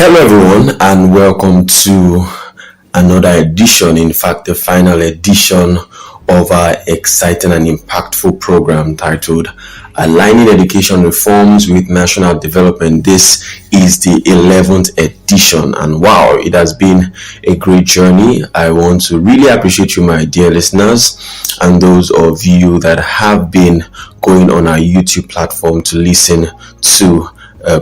Hello, everyone, and welcome to another edition, in fact, the final edition of our exciting and impactful program titled Aligning Education Reforms with National Development. This is the 11th edition, and wow, it has been a great journey. I want to really appreciate you, my dear listeners, and those of you that have been going on our YouTube platform to listen to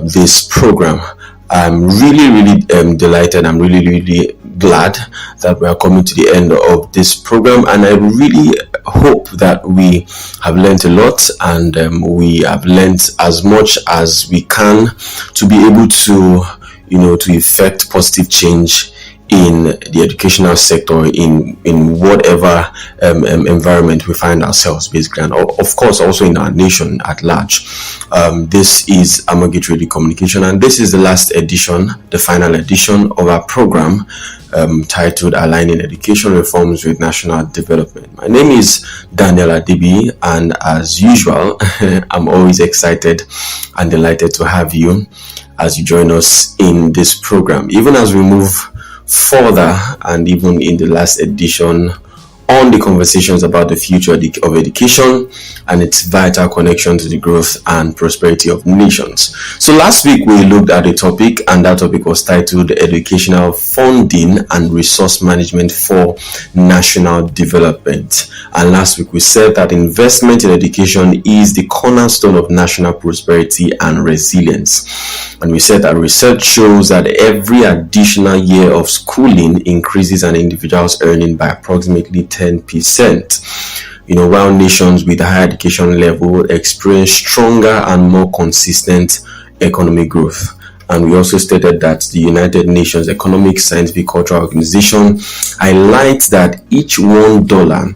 this program. I'm really delighted. I'm really glad that we are coming to the end of this program, and I really hope that we have learned a lot, and we have learned as much as we can to be able to, to effect positive change in the educational sector, in whatever environment we find ourselves, basically, and of course also in our nation at large. This is Amagit Radio Communication, and this is the last edition, the final edition of our program titled Aligning Education Reforms with National Development. My name is Daniel Adibi, and as usual, I'm always excited and delighted to have you as you join us in this program, even as we move further, and even in the last edition, on the conversations about the future of education and its vital connection to the growth and prosperity of nations. So last week we looked at a topic, and that topic was titled Educational Funding and Resource Management for National Development. And last week we said that investment in education is the cornerstone of national prosperity and resilience. And we said that research shows that every additional year of schooling increases an individual's earning by approximately 10%. While nations with a higher education level experience stronger and more consistent economic growth. And we also stated that the United Nations Economic, Scientific, Cultural Organization highlights that each $1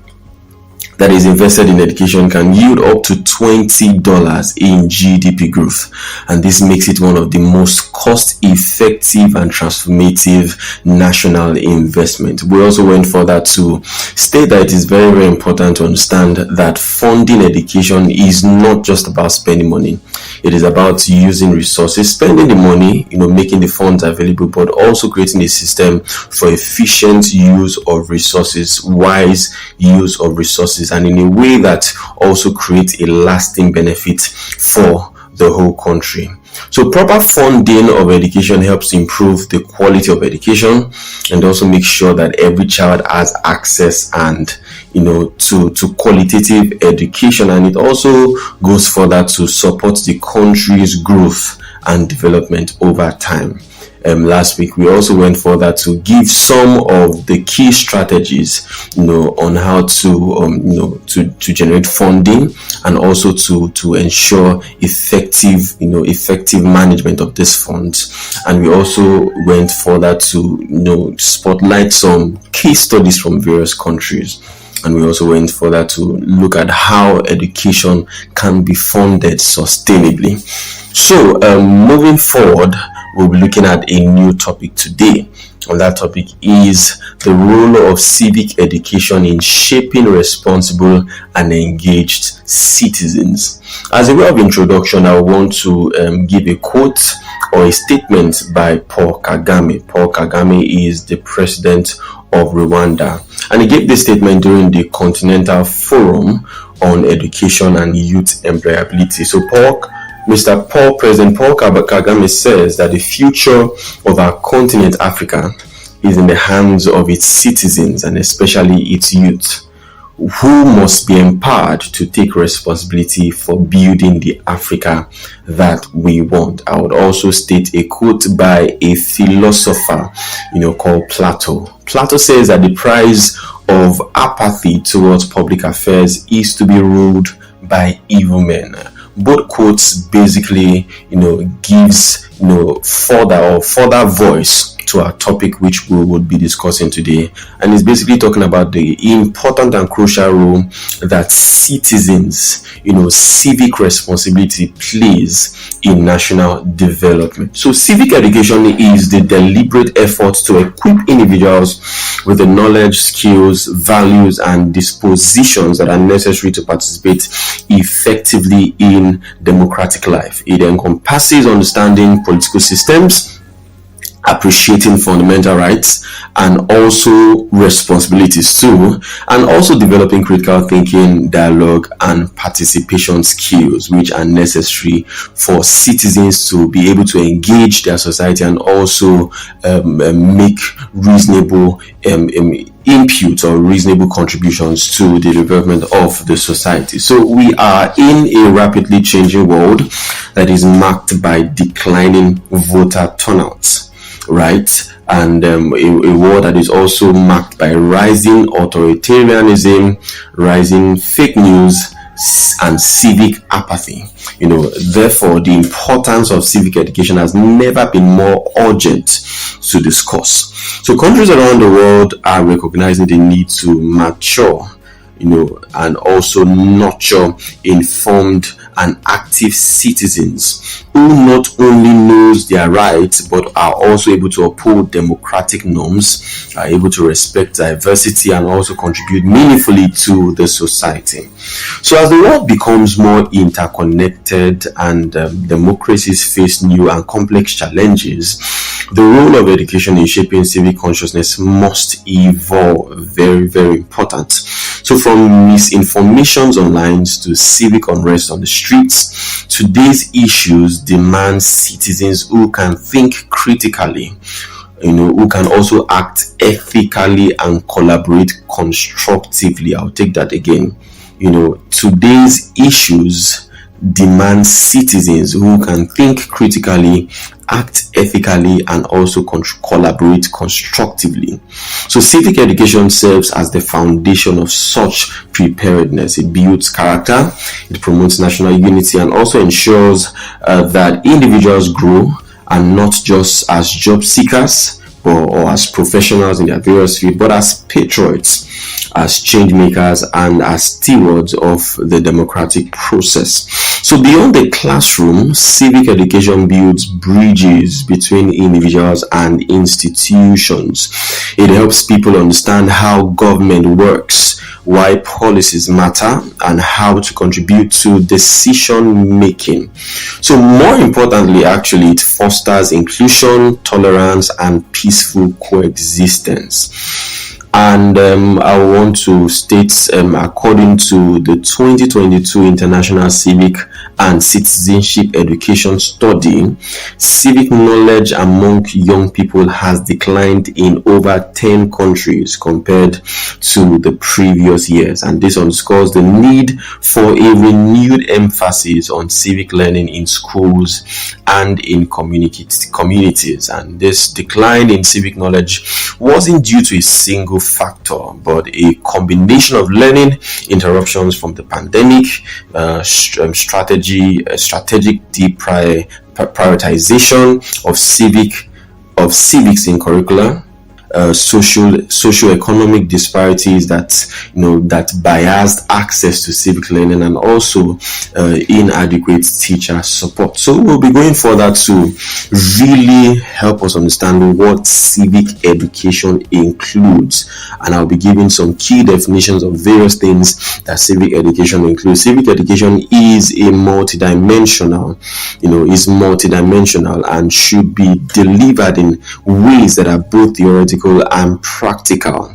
that is invested in education can yield up to $20 in GDP growth. And this makes it one of the most cost-effective and transformative national investment. We also went further to state that it is very important to understand that funding education is not just about spending money. It is about using resources, spending the money, making the funds available, but also creating a system for efficient use of resources, wise use of resources, and in a way that also creates a lasting benefit for the whole country. So proper funding of education helps improve the quality of education, and also make sure that every child has access and to qualitative education, and it also goes further to support the country's growth and development over time. Last week we also went further to give some of the key strategies on how to generate funding, and also to ensure effective management of these funds. And we also went further to spotlight some case studies from various countries. And we also went further to look at how education can be funded sustainably. So moving forward, we'll be looking at a new topic today. And that topic is the role of civic education in shaping responsible and engaged citizens. As a way of introduction, I want to give a quote or a statement by Paul Kagame. Paul Kagame is the president of Rwanda, and he gave this statement during the Continental Forum on Education and Youth Employability. So President Paul Kagame says that the future of our continent, Africa, is in the hands of its citizens, and especially its youth, who must be empowered to take responsibility for building the Africa that we want. I would also state a quote by a philosopher, called Plato. Plato says that the price of apathy towards public affairs is to be ruled by evil men. Both quotes basically, gives further voice to our topic, which we would be discussing today, and it's basically talking about the important and crucial role that citizens, civic responsibility plays in national development. So civic education is the deliberate effort to equip individuals with the knowledge, skills, values, and dispositions that are necessary to participate effectively in democratic life. It encompasses understanding political systems, appreciating fundamental rights and also responsibilities too, and also developing critical thinking, dialogue, and participation skills, which are necessary for citizens to be able to engage their society and also make reasonable input or reasonable contributions to the development of the society. So we are in a rapidly changing world that is marked by declining voter turnout, right? And a world that is also marked by rising authoritarianism, rising fake news, and civic apathy. Therefore, the importance of civic education has never been more urgent to discuss. So countries around the world are recognizing the need to mature, and also nurture informed and active citizens who not only knows their rights but are also able to uphold democratic norms, are able to respect diversity, and also contribute meaningfully to the society. So as the world becomes more interconnected and democracies face new and complex challenges, the role of education in shaping civic consciousness must evolve. Very, very important. So from misinformations online to civic unrest on the streets, today's issues demand citizens who can think critically, who can also act ethically and collaborate constructively. I'll take that again. Today's issues demand citizens who can think critically, act ethically, and also collaborate constructively. So civic education serves as the foundation of such preparedness. It builds character, it promotes national unity, and also ensures that individuals grow, and not just as job seekers or as professionals in their various fields, but as patriots, as change makers, and as stewards of the democratic process. So beyond the classroom, civic education builds bridges between individuals and institutions. It helps people understand how government works, why policies matter, and how to contribute to decision making. So more importantly, actually, it fosters inclusion, tolerance, and peaceful coexistence. And I want to state, according to the 2022 International Civic and Citizenship Education Study, civic knowledge among young people has declined in over 10 countries compared to the previous years. And this underscores the need for a renewed emphasis on civic learning in schools and in communities. And this decline in civic knowledge wasn't due to a single factor, but a combination of learning interruptions from the pandemic, strategic prioritization of civics in curricula, socio-economic disparities that biased access to civic learning, and also inadequate teacher support. So we'll be going further to really help us understand what civic education includes, and I'll be giving some key definitions of various things that civic education includes. Civic education is multidimensional and should be delivered in ways that are both theoretical and practical.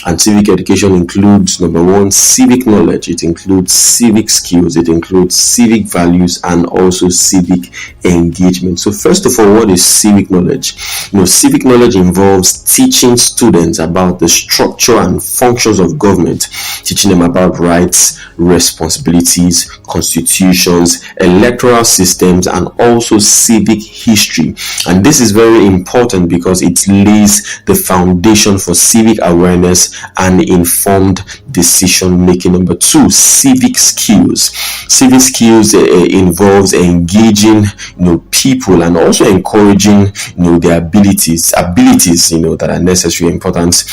And civic education includes, number one, civic knowledge. It includes civic skills. It includes civic values and also civic engagement. So first of all, what is civic knowledge? Civic knowledge involves teaching students about the structure and functions of government, teaching them about rights, responsibilities, constitutions, electoral systems, and also civic history. And this is very important because it lays the foundation for civic awareness and informed decision making. Number two, civic skills. Civic skills involves engaging people and also encouraging their abilities that are necessary, important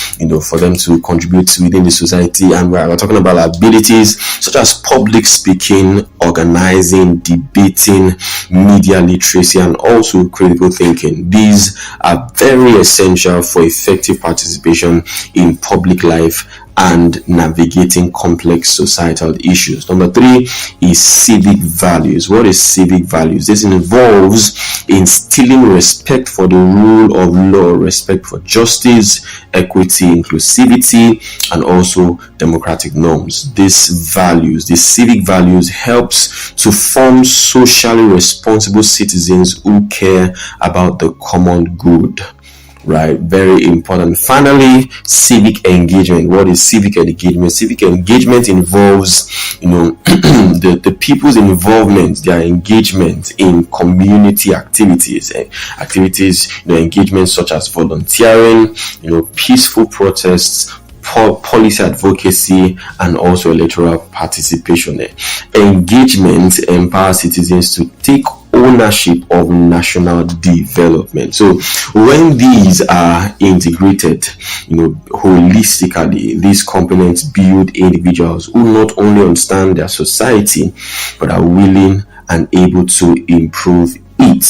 for them to contribute within the society. And we're talking about abilities such as public speaking, organizing, debating, media literacy, and also critical thinking. These are very essential for effective participation in public life and navigating complex societal issues. Number 3 is civic values. What is civic values? This involves instilling respect for the rule of law, respect for justice, equity, inclusivity, and also democratic norms. These civic values helps to form socially responsible citizens who care about the common good. Right, very important. Finally, civic engagement. What is civic engagement? Civic engagement involves, the people's involvement, their engagement in community activities, engagement such as volunteering, peaceful protests, policy advocacy, and also electoral participation. Engagement empowers citizens to take ownership of national development. So when these are integrated, holistically, these components build individuals who not only understand their society but are willing and able to improve it.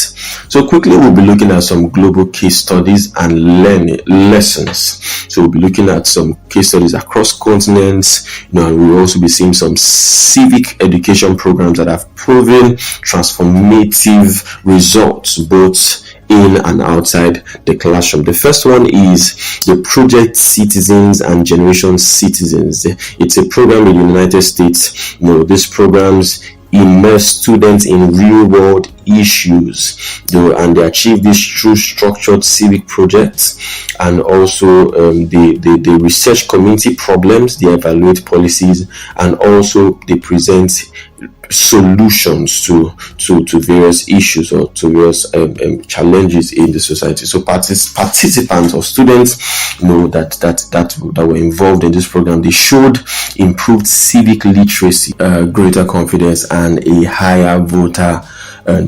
So quickly, we'll be looking at some global case studies and learning lessons. So we'll be looking at some case studies across continents, and we'll also be seeing some civic education programs that have proven transformative results both in and outside the classroom. The first one is the Project Citizens and Generation Citizens. It's a program in the United States. These programs immerse students in real-world issues, and they achieve this through structured civic projects, and also they research community problems, they evaluate policies, and also they present solutions to various issues or to various challenges in the society. So participants or students that were involved in this program, they showed improved civic literacy, greater confidence, and a higher voter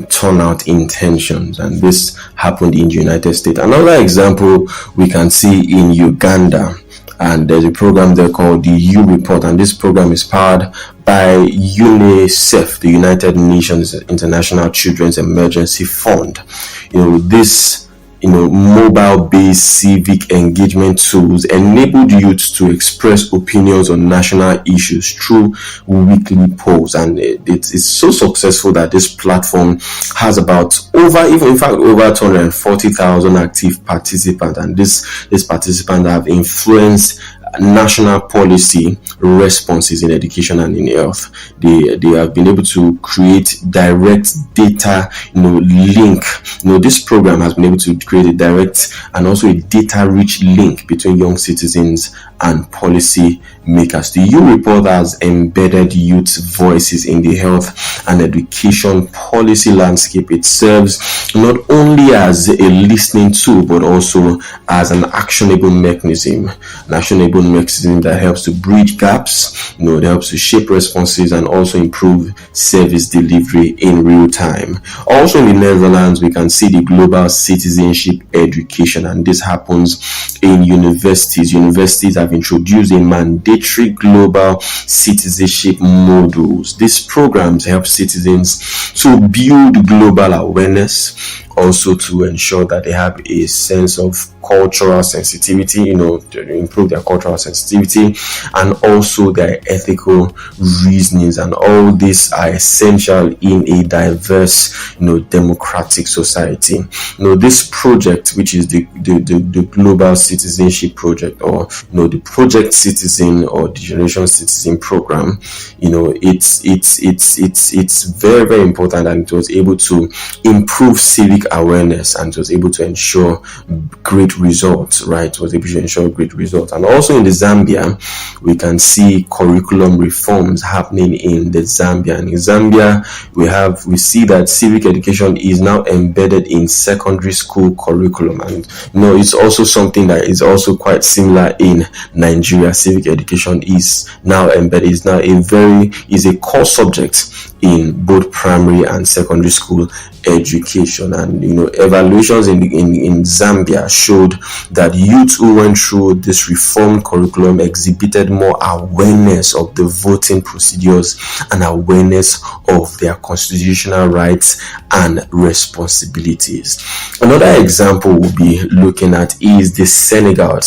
turnout intentions, and this happened in the United States. Another example we can see in Uganda, and there's a program there called the U Report, and this program is powered by UNICEF, the United Nations International Children's Emergency Fund. This mobile-based civic engagement tools enabled youth to express opinions on national issues through weekly polls, and it's so successful that this platform has over 240,000 active participants, and these participants have influenced national policy responses in education and in health. They have been able to create direct data link. This program has been able to create a direct and also a data rich link between young citizens and policy makers. The U Report has embedded youth voices in the health and education policy landscape. It serves not only as a listening tool but also as an actionable mechanism that helps to bridge gaps, that helps to shape responses and also improve service delivery in real time. Also in the Netherlands, we can see the global citizenship education, and this happens in universities. Universities have introduced a mandatory global citizenship modules. These programs help citizens to build global awareness, also to ensure that they have a sense of cultural sensitivity, to improve their cultural sensitivity and also their ethical reasonings. And all these are essential in a diverse, democratic society. This project, which is the Global Citizenship Project, or the Project Citizen or the Generation Citizen program, it's very, very important, and it was able to improve civic awareness, and it was able to ensure great results, right? It was able to ensure great results. And also in the Zambia, we can see curriculum reforms happening in the Zambia. And in Zambia, we see that civic education is now embedded in secondary school curriculum, and it's also something that is also quite similar in Nigeria. Civic education is now embedded, is a core subject in both primary and secondary school education. And evaluations in Zambia showed that youth who went through this reformed curriculum exhibited more awareness of the voting procedures and awareness of their constitutional rights and responsibilities. Another example we'll be looking at is the Senegal.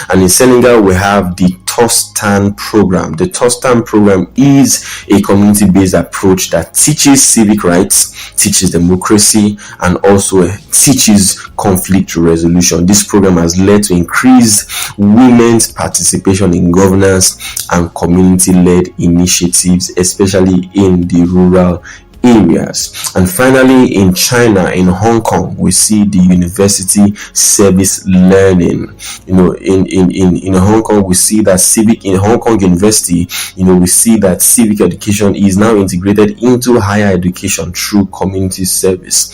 And in Senegal, we have the TOSTAN program. The TOSTAN program is a community-based approach that teaches civic rights, teaches democracy, and also teaches conflict resolution. This program has led to increased women's participation in governance and community-led initiatives, especially in the rural areas. And finally, in China, in Hong Kong, we see the university service learning. In Hong Kong, we see that in Hong Kong University, we see that civic education is now integrated into higher education through community service.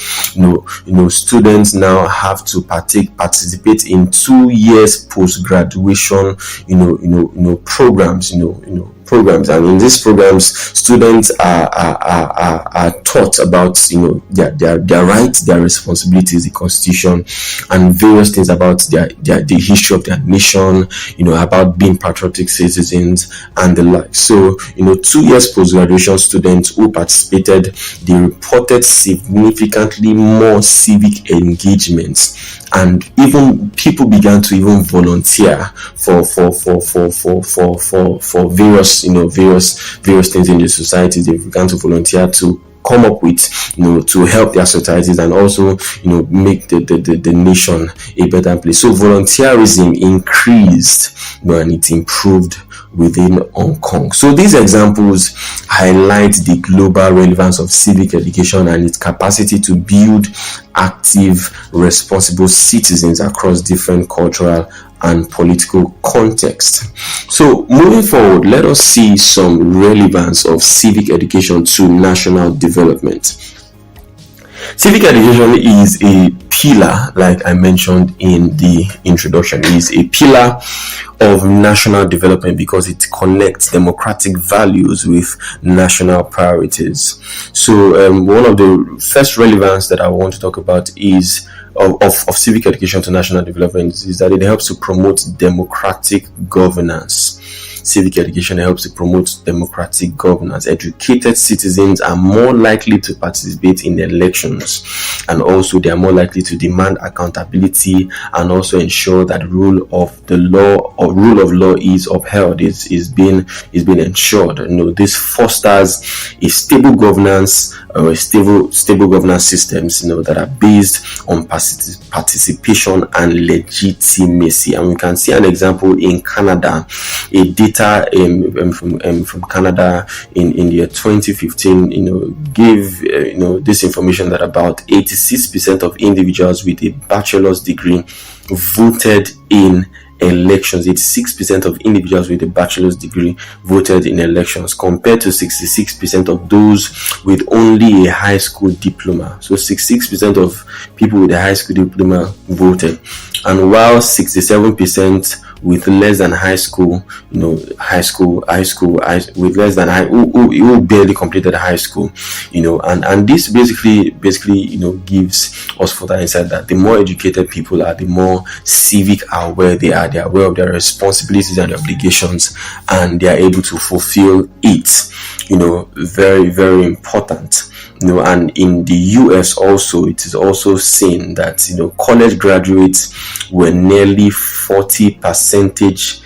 Students now have to participate in 2 years post-graduation programs, and in these programs, students are taught about their rights, their responsibilities, the constitution, and various things about the history of their nation, about being patriotic citizens and the like. So 2 years post-graduation students who participated, they reported significantly more civic engagements, and even people began to even volunteer for various things in the society. They began to volunteer to come up with to help their societies and also make the nation a better place. So volunteerism increased and it improved within Hong Kong. So these examples highlight the global relevance of civic education and its capacity to build active, responsible citizens across different cultural and political contexts. So moving forward, let us see some relevance of civic education to national development. Civic education is a pillar, like I mentioned in the introduction, is a pillar of national development because it connects democratic values with national priorities. So one of the first relevance that I want to talk about is of civic education to national development is that it helps to promote democratic governance. Civic education helps to promote democratic governance. Educated citizens are more likely to participate in elections, and also they are more likely to demand accountability and also ensure that rule of law is upheld, is being ensured. This fosters a stable governance or stable governance systems that are based on participation and legitimacy. And we can see an example in Canada. A data from Canada in the year 2015 gave this information that about 86% of individuals with a bachelor's degree voted in elections. 86% of individuals with a bachelor's degree voted in elections, compared to 66% of those with only a high school diploma. So 66% of people with a high school diploma voted, and while 67% with less than high school, with less than who barely completed high school, and this basically gives us further insight that the more educated people are, the more civic aware they are. They are aware of their responsibilities and obligations, and they are able to fulfill it. Very, very important. And in the US also, it is also seen that college graduates were nearly 40 percentage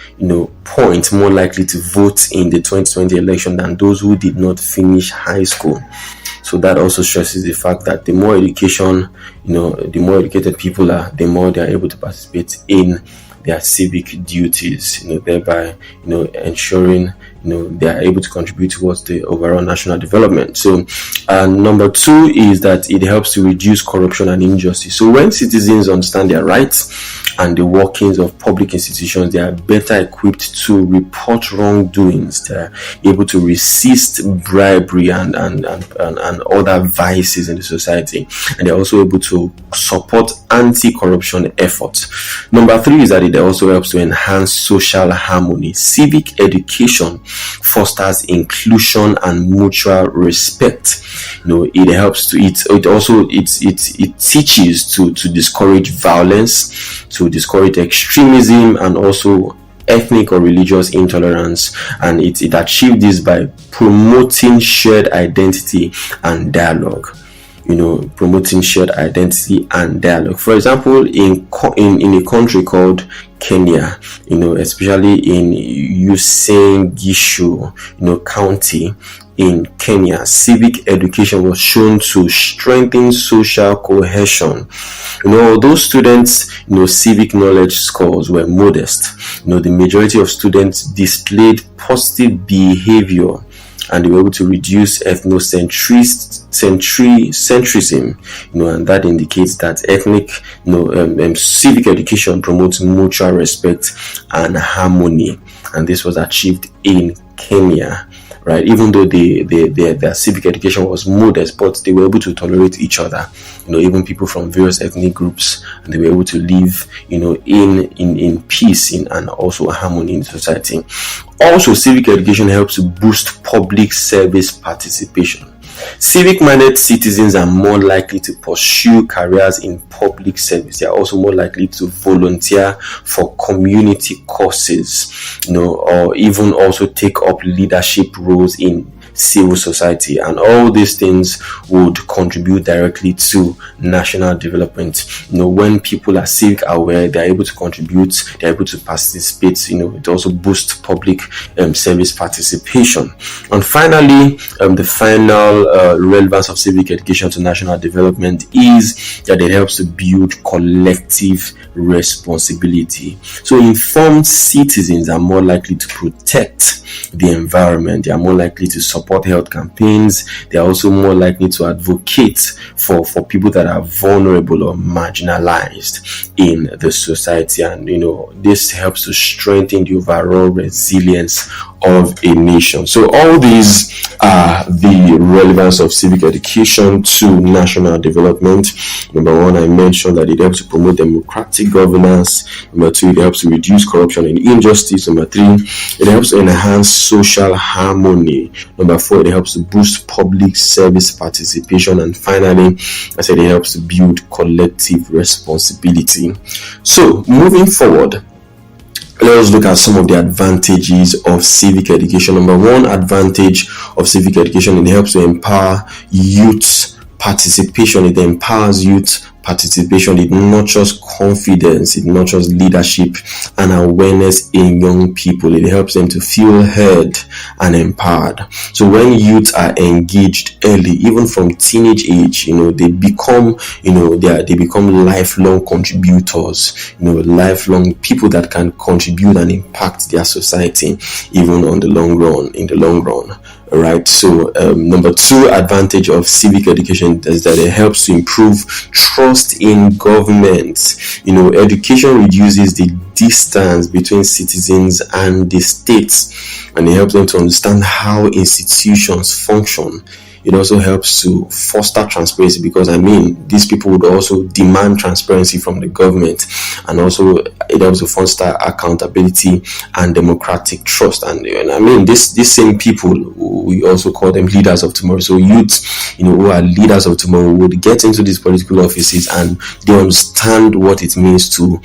points more likely to vote in the 2020 election than those who did not finish high school. So that also stresses the fact that the more education, the more educated people are, the more they are able to participate in their civic duties, thereby ensuring they are able to contribute towards the overall national development. So number 2 is that it helps to reduce corruption and injustice. So when citizens understand their rights and the workings of public institutions, they are better equipped to report wrongdoings. They are able to resist bribery and other vices in the society, and they're also able to support anti-corruption efforts. Number 3 is that it also helps to enhance social harmony. Civic education fosters inclusion and mutual respect. It helps to it teaches to discourage violence, to discourage extremism, and also ethnic or religious intolerance, and it achieves this by promoting shared identity and dialogue. promoting shared identity and dialogue. For example, in a country called Kenya, especially in Uasin Gishu, county in Kenya, civic education was shown to strengthen social cohesion. Although students, civic knowledge scores were modest, the majority of students displayed positive behavior, and they were able to reduce ethnocentrism, and that indicates that civic education promotes mutual respect and harmony, and this was achieved in Kenya. Right, even though their civic education was modest, but they were able to tolerate each other, even people from various ethnic groups, and they were able to live, in peace and also harmony in society. Also, civic education helps to boost public service participation. Civic-minded citizens are more likely to pursue careers in public service. They are also more likely to volunteer for community causes, or even also take up leadership roles in civil society, and all these things would contribute directly to national development. When people are civic aware, they're able to contribute, they're able to participate. It also boosts public service participation. And finally, the final relevance of civic education to national development is that it helps to build collective responsibility. So informed citizens are more likely to protect the environment. They are more likely to support health campaigns. They are also more likely to advocate for people that are vulnerable or marginalized in the society, and this helps to strengthen the overall resilience of a nation. So all these are the relevance of civic education to national development. Number one, I mentioned that it helps to promote democratic governance. Number two, it helps to reduce corruption and injustice. Number three, it helps to enhance social harmony. Number four, it helps to boost public service participation. And finally, I said it helps to build collective responsibility. So moving forward, let us look at some of the advantages of civic education. Number one advantage of civic education, it helps to empower youth participation. It empowers youth participation. It nurtures confidence, it nurtures leadership and awareness in young people. It helps them to feel heard and empowered. So when youth are engaged early, even from teenage age, they become lifelong contributors, lifelong people that can contribute and impact their society even in the long run. Right. So number two advantage of civic education is that it helps to improve trust in government. Education reduces the distance between citizens and the states, and it helps them to understand how institutions function. It also helps to foster transparency, because these people would also demand transparency from the government, and also it helps to foster accountability and democratic trust. And these same people, we also call them leaders of tomorrow. So youths, who are leaders of tomorrow, would get into these political offices and they understand what it means to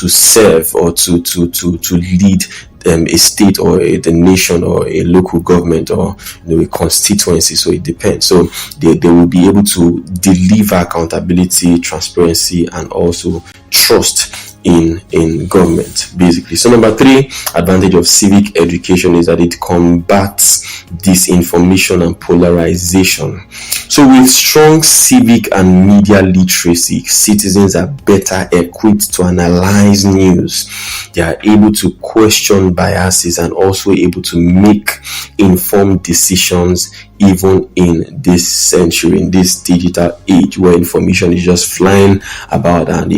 serve or to lead a state or the nation or a local government or a constituency. So it depends. So they will be able to deliver accountability, transparency, and also trust in government, basically. So number three advantage of civic education is that it combats disinformation and polarization. So with strong civic and media literacy, citizens are better equipped to analyze news. They are able to question biases and also able to make informed decisions, even in this century, in this digital age where information is just flying about. And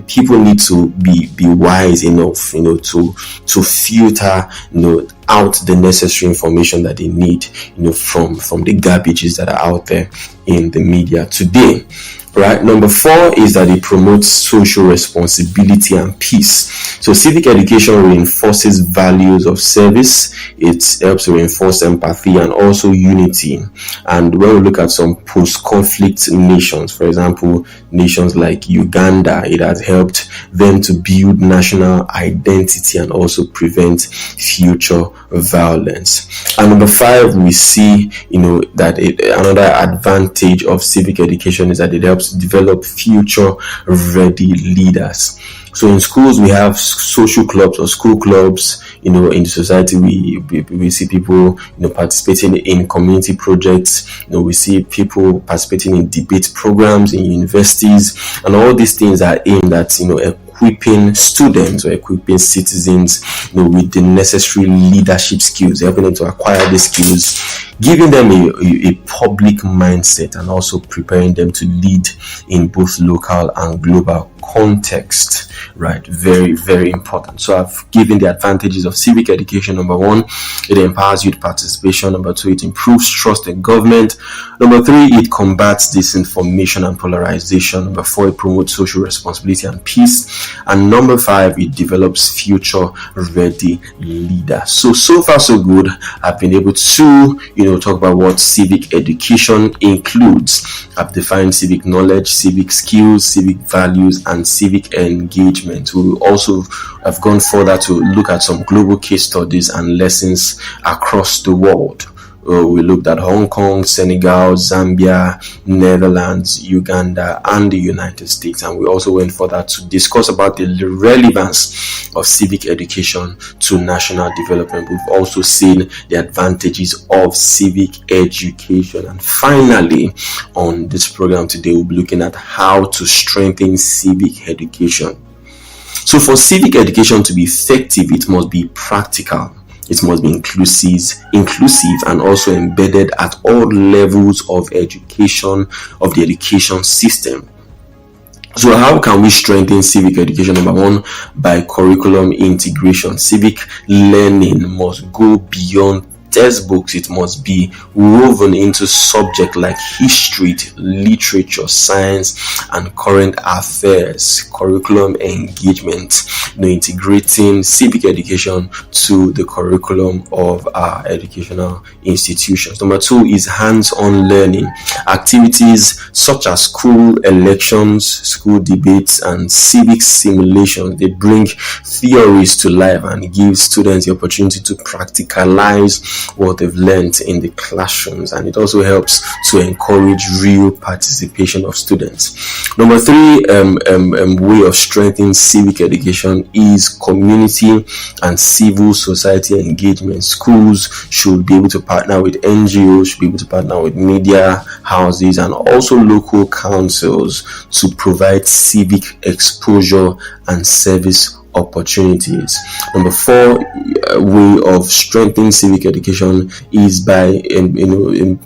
people need to be wise enough to filter out the necessary information that they need from the garbages that are out there in the media today. Right. Number 4 is that it promotes social responsibility and peace. So civic education reinforces values of service. It helps to reinforce empathy and also unity. And when we look at some post-conflict nations, for example, nations like Uganda, it has helped them to build national identity and also prevent future violence. And number 5, we see, that another advantage of civic education is that it helps develop future ready leaders. So in schools we have social clubs or school clubs. In the society we see people participating in community projects. We see people participating in debate programs in universities, and all these things are aimed at equipping students or equipping citizens with the necessary leadership skills, helping them to acquire these skills, giving them a public mindset, and also preparing them to lead in both local and global context. Right, very, very important. So I've given the advantages of civic education. Number 1, it empowers youth participation. Number 2, it improves trust in government. Number 3, it combats disinformation and polarization. Number 4, it promotes social responsibility and peace. And number 5, it develops future ready leaders. So far so good. I've been able to talk about what civic education includes. I've defined civic knowledge, civic skills, civic values, and civic engagement. We also have gone further to look at some global case studies and lessons across the world. We looked at Hong Kong, Senegal, Zambia, Netherlands, Uganda, and the United States. And we also went further to discuss about the relevance of civic education to national development. We've also seen the advantages of civic education. And finally, on this program today, we'll be looking at how to strengthen civic education. So for civic education to be effective, it must be practical. It must be inclusive and also embedded at all levels of education, of the education system. So how can we strengthen civic education? Number 1, by curriculum integration. Civic learning must go beyond textbooks. It must be woven into subjects like history, literature, science, and current affairs. Curriculum engagement, integrating civic education to the curriculum of our educational institutions. Number 2 is hands-on learning. Activities such as school elections, school debates, and civic simulations, they bring theories to life and give students the opportunity to practicalize what they've learned in the classrooms, and it also helps to encourage real participation of students. Number 3, way of strengthening civic education is community and civil society engagement. Schools should be able to partner with NGOs, should be able to partner with media houses and also local councils to provide civic exposure and service opportunities. Number 4, way of strengthening civic education is by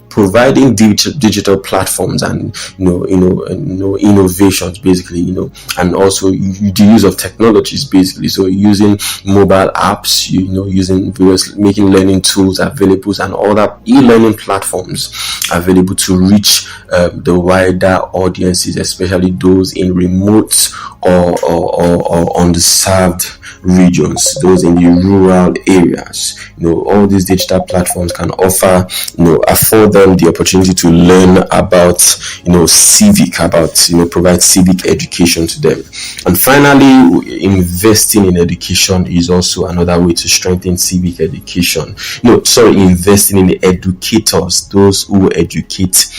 providing digital platforms and innovations, basically, and also the use of technologies, basically. So using mobile apps, using various, making learning tools available and other e-learning platforms available to reach the wider audiences, especially those in remote or underserved regions, those in the rural areas. All these digital platforms can afford them the opportunity to learn about provide civic education to them. And finally, investing in education is also another way to strengthen civic education. Investing in the educators, those who educate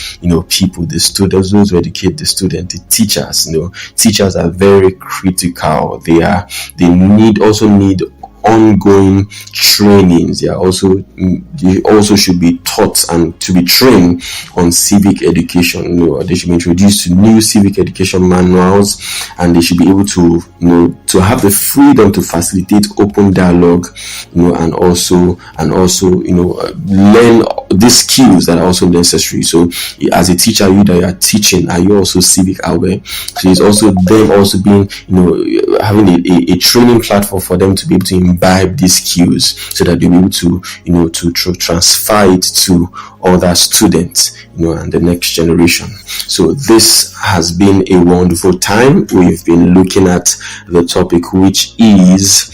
people, the students, those who educate the student, the teachers. Teachers are very critical. They also need ongoing trainings. They also should be taught and to be trained on civic education. They should be introduced to new civic education manuals, and they should be able to to have the freedom to facilitate open dialogue, and also learn these skills that are also necessary. So as a teacher, you that you are teaching, are you also civic aware? So it's also them also being having a training platform for them to be able to imbibe these skills so that they'll be able to, to transfer it to other students, and the next generation. So this has been a wonderful time. We've been looking at the topic, which is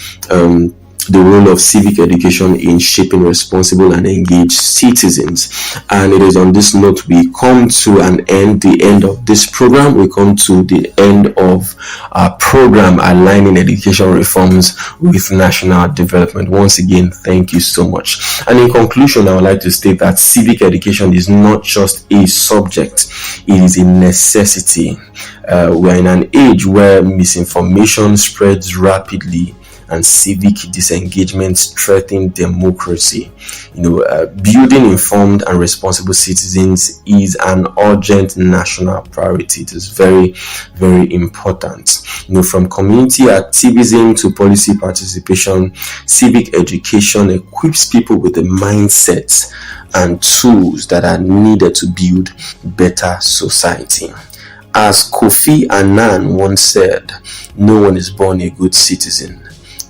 the role of civic education in shaping responsible and engaged citizens. And it is on this note we come to the end of this program. We come to the end of our program, Aligning Education Reforms with National Development. Once again, thank you so much. And in conclusion, I would like to state that civic education is not just a subject, it is a necessity. We are in an age where misinformation spreads rapidly and civic disengagement threaten democracy. Building informed and responsible citizens is an urgent national priority. It is very, very important. From community activism to policy participation, civic education equips people with the mindsets and tools that are needed to build better society. As Kofi Annan once said, no one is born a good citizen.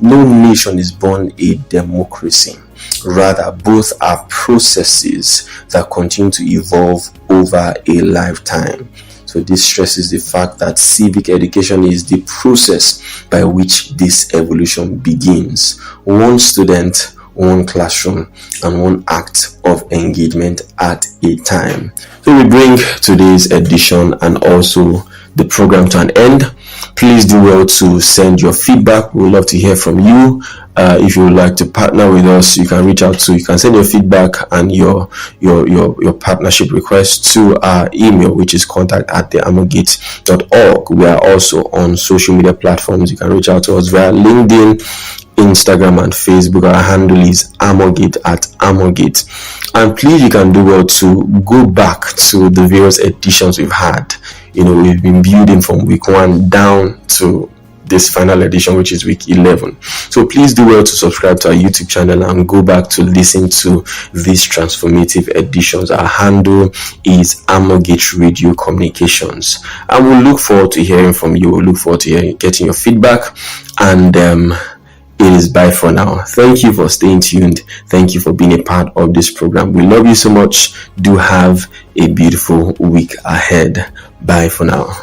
No nation is born a democracy. Rather, both are processes that continue to evolve over a lifetime. So this stresses the fact that civic education is the process by which this evolution begins. One student, one classroom, and one act of engagement at a time. So we bring today's edition and also the program to an end. Please do well to send your feedback. We would love to hear from you. If you would like to partner with us, you can send your feedback and your partnership request to our email, which is contact@theamogate.org. We are also on social media platforms. You can reach out to us via LinkedIn, Instagram, and Facebook. Our handle is Amogate @Amogate. And please, you can do well to go back to the various editions we've had. We've been building from week 1 down to this final edition, which is week 11. So please do well to subscribe to our YouTube channel and go back to listen to these transformative editions. Our handle is Amogate Radio Communications. And we'll look forward to hearing from you. We'll look forward to getting your feedback. And it is bye for now. Thank you for staying tuned. Thank you for being a part of this program. We love you so much. Do have a beautiful week ahead. Bye for now.